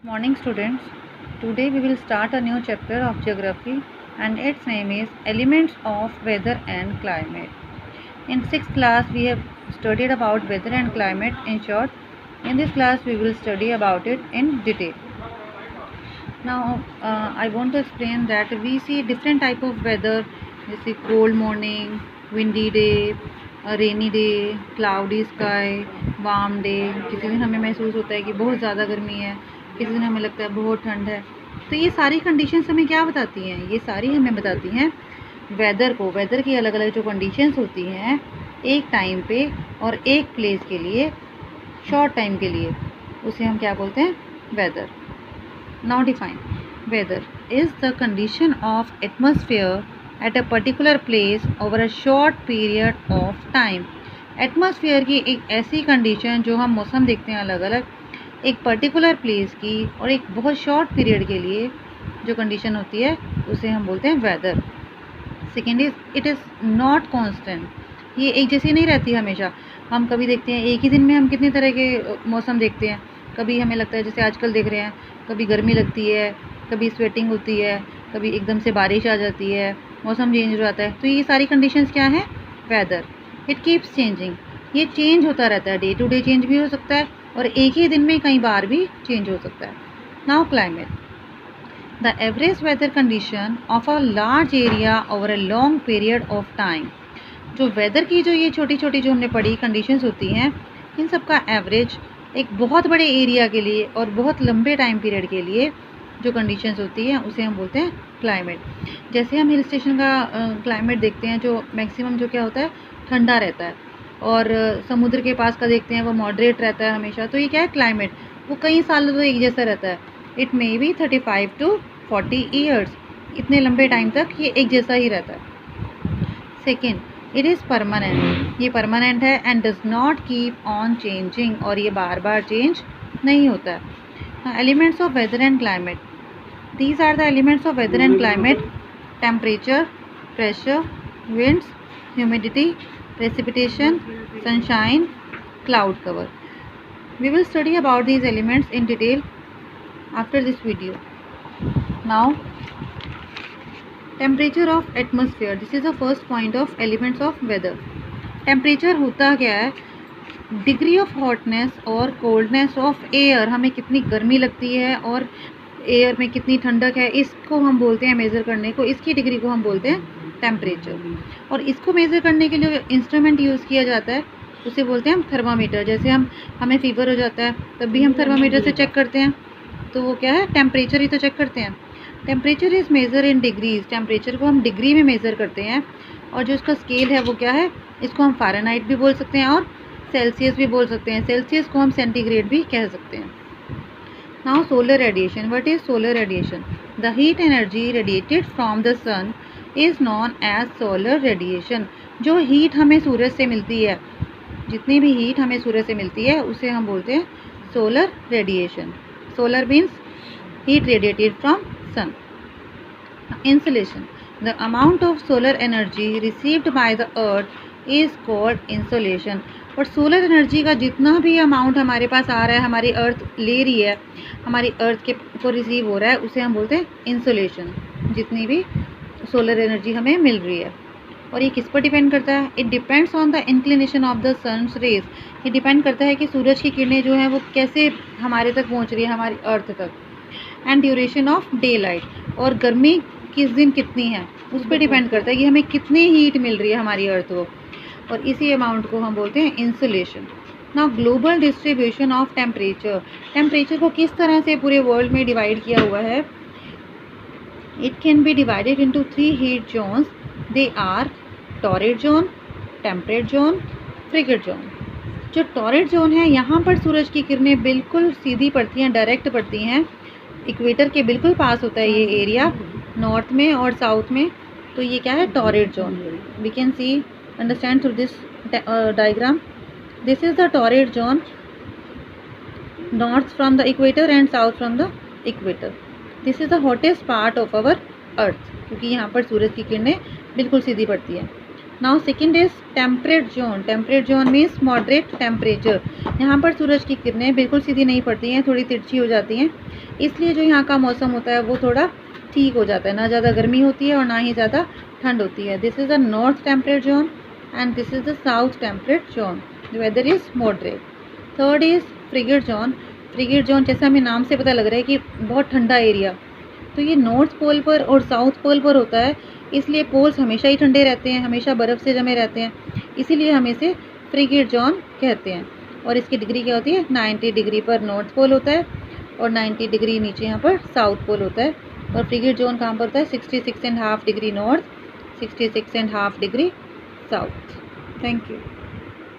Morning students, today we will start a new chapter of geography and its name is Elements of Weather and Climate. In 6th class we have studied about weather and climate in short. In this class we will study about it in detail. Now I want to explain that we see different type of weather, जैसे cold morning, windy day, rainy day, cloudy sky, warm day. किसी दिन हमें महसूस होता है कि बहुत ज़्यादा गर्मी है, किसी दिन हमें लगता है बहुत ठंड है. तो ये सारी कंडीशंस हमें क्या बताती हैं? ये सारी हमें बताती हैं वेदर को. वेदर की अलग अलग जो कंडीशंस होती हैं एक टाइम पे और एक प्लेस के लिए, शॉर्ट टाइम के लिए, उसे हम क्या बोलते हैं? Weather. Now define. Weather is the condition of atmosphere at a particular place over a short period of time. Atmosphere की एक ऐसी कंडीशन जो हम मौसम देखते हैं अलग अलग, एक पर्टिकुलर प्लेस की और एक बहुत शॉर्ट पीरियड के लिए जो कंडीशन होती है उसे हम बोलते हैं weather. Second is it is not constant. ये एक जैसी नहीं रहती हमेशा. हम कभी देखते हैं एक ही दिन में हम कितने तरह के मौसम देखते हैं. कभी हमें लगता है जैसे आजकल देख रहे हैं, कभी गर्मी लगती है, कभी स्वेटिंग होती है, कभी एकदम से बारिश आ जाती है, मौसम चेंज हो जाता है. तो ये सारी कंडीशंस क्या हैं? वेदर. It keeps changing. ये चेंज होता रहता है, डे टू डे चेंज भी हो सकता है और एक ही दिन में कई बार भी चेंज हो सकता है. Now climate. The average weather condition of a large area over a long period of time. जो वेदर की जो ये छोटी छोटी जो हमने पढ़ी कंडीशंस होती हैं, इन सब का एवरेज एक बहुत बड़े एरिया के लिए और बहुत लंबे टाइम पीरियड के लिए जो कंडीशंस होती हैं उसे हम बोलते हैं क्लाइमेट. जैसे हम हिल स्टेशन का क्लाइमेट देखते हैं जो मैक्सिमम जो क्या होता है ठंडा रहता है, और समुद्र के पास का देखते हैं वो मॉडरेट रहता है हमेशा. तो ये क्या है? क्लाइमेट. वो कई सालों तो एक जैसा रहता है. It may be 35 to 40 years. इतने लंबे टाइम तक ये एक जैसा ही रहता है. Second, it is permanent. ये परमानेंट है and does not keep on changing. और ये बार बार चेंज नहीं होता है. Elements of weather and climate. These are the elements of weather and climate: temperature, pressure, winds, humidity, precipitation, sunshine, cloud cover. We will study about these elements in detail after this video. Now, temperature of atmosphere. This is the first point of elements of weather. Temperature होता क्या है? Degree of hotness और coldness of air. हमें कितनी गर्मी लगती है और एयर में कितनी ठंडक है, इसको हम बोलते हैं मेज़र करने को, इसकी डिग्री को हम बोलते हैं टेम्परेचर. और इसको मेज़र करने के लिए इंस्ट्रूमेंट यूज़ किया जाता है, उसे बोलते हैं हम थर्मामीटर. जैसे हमें फीवर हो जाता है तब भी हम थर्मामीटर से चेक करते हैं, तो वो क्या है? टेम्परेचर ही तो चेक करते हैं. Temperature is measure in degrees. Temperature को हम डिग्री में मेज़र करते हैं, और जो इसका स्केल है वो क्या है? इसको हम फ़ारेनहाइट भी बोल सकते हैं और सेल्सियस भी बोल सकते हैं. सेल्सियस को हम सेंटीग्रेड भी कह सकते हैं. Now solar radiation. What is solar radiation? The heat energy radiated from the sun is known as solar radiation. जो हीट हमें सूरज से मिलती है, जितनी भी हीट हमें सूरज से मिलती है उसे हम बोलते हैं solar radiation. Solar means heat radiated from sun. Insolation. The amount of solar energy received by the earth is called insolation. और सोलर एनर्जी का जितना भी अमाउंट हमारे पास आ रहा है, हमारी अर्थ ले रही है, हमारी अर्थ के को रिसीव हो रहा है, उसे हम बोलते हैं इंसोलेशन. जितनी भी सोलर एनर्जी हमें मिल रही है. और ये किस पर डिपेंड करता है? It depends on the inclination of the sun's rays. ये डिपेंड करता है कि सूरज की किरणें जो हैं वो कैसे हमारे तक पहुंच रही है, हमारी अर्थ तक. And duration of day light. और गर्मी किस दिन कितनी है उस पर डिपेंड करता है कि हमें कितनी हीट मिल रही है हमारी अर्थ को, और इसी अमाउंट को हम बोलते हैं insulation. Now global distribution of temperature. Temperature को किस तरह से पूरे वर्ल्ड में डिवाइड किया हुआ है? It can be divided into 3 heat zones. They are torrid zone, temperate zone, frigate zone. जो टॉरिड जोन है, यहाँ पर सूरज की किरणें बिल्कुल सीधी पड़ती हैं, डायरेक्ट पड़ती हैं. इक्वेटर के बिल्कुल पास होता है ये एरिया, नॉर्थ में और साउथ में. तो ये क्या है? Torrid zone. We can see understand through this diagram. This is the torrid zone, north from the equator and south from the equator. This is the hottest part of our earth, क्योंकि यहाँ पर सूरज की किरणें बिल्कुल सीधी पड़ती है. Now second is temperate zone. Temperate zone means moderate temperature. यहाँ पर सूरज की किरणें बिल्कुल सीधी नहीं पड़ती हैं, थोड़ी तिरछी हो जाती हैं, इसलिए जो यहाँ का मौसम होता है वो थोड़ा ठीक हो जाता है, ना ज़्यादा गर्मी होती है और ना ही ज़्यादा ठंड होती है. This is the north temperate zone and this is the south temperate zone. The weather is moderate. Third is frigate zone. Frigate zone जैसा हमें नाम से पता लग रहा है कि बहुत ठंडा एरिया, तो ये नॉर्थ पोल पर और साउथ पोल पर होता है, इसलिए पोल्स हमेशा ही ठंडे रहते हैं, हमेशा बर्फ़ से जमे रहते हैं, इसीलिए हम इसे फ्रिगेट जोन कहते हैं. और इसकी डिग्री क्या होती है, 90 डिग्री पर नॉर्थ पोल होता है और 90 डिग्री नीचे यहाँ पर साउथ पोल होता है. और फ्रिगेट जोन कहाँ पर होता है, 66.5 degree north, 66.5 degree south. Thank you.